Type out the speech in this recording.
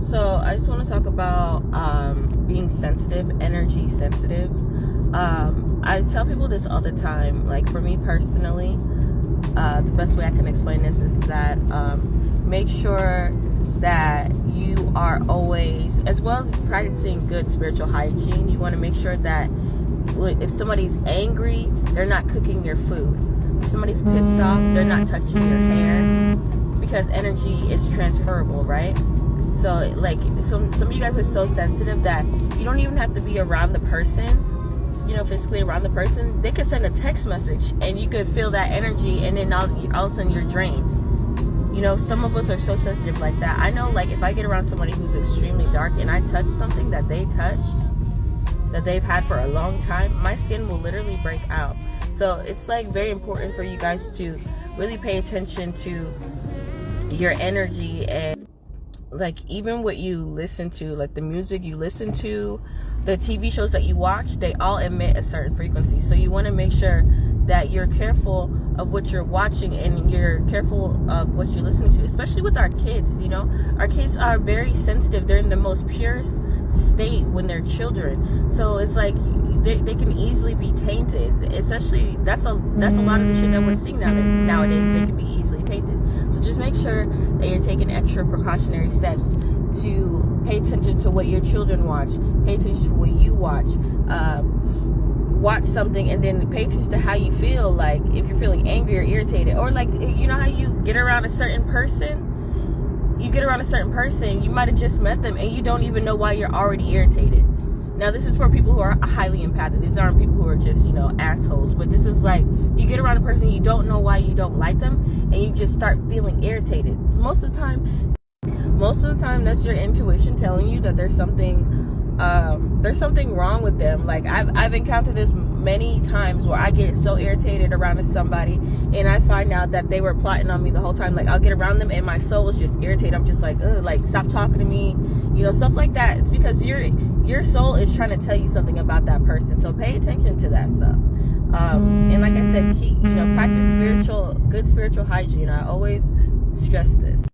So I just want to talk about being sensitive, energy sensitive. I tell people this all the time. Like, for me personally, the best way I can explain this is that make sure that you are always, as well as practicing good spiritual hygiene, you want to make sure that if somebody's angry, they're not cooking your food. If somebody's pissed off, they're not touching your hair, because energy is transferable, right? So like some of you guys are so sensitive that you don't even have to be around the person, physically around the person. They could send a text message and you could feel that energy, and then all of a sudden you're drained. Some of us are so sensitive like that. I know, like, if I get around somebody who's extremely dark and I touch something that they touched, that they've had for a long time, my skin will literally break out. So it's like very important for you guys to really pay attention to your energy, and like even what you listen to, like the music you listen to, the TV shows that you watch, they all emit a certain frequency. So you want to make sure that you're careful of what you're watching and you're careful of what you're listening to, especially with our kids. Our kids are very sensitive. They're in the most purest state when they're children. So it's like they can easily be tainted. Especially that's a lot of the shit that we're seeing nowadays. They can be easily tainted. So just make sure that you're taking extra precautionary steps to pay attention to what your children watch. Pay attention to what you watch. Watch something and then pay attention to how you feel. Like if you're feeling angry or irritated, or like, how you get around a certain person. You might have just met them and you don't even know why you're already irritated. Now this is for people who are highly empathic. These aren't people who are just, assholes. But this is like, you get around a person, you don't know why you don't like them, and you just start feeling irritated. So most of the time that's your intuition telling you that there's something wrong with them. Like I've encountered this many times where I get so irritated around somebody and I find out that they were plotting on me the whole time. Like I'll get around them and my soul is just irritated. I'm just like, ugh, like stop talking to me, stuff like that. It's because your soul is trying to tell you something about that person. So pay attention to that stuff. And like I said, practice good spiritual hygiene. I always stress this.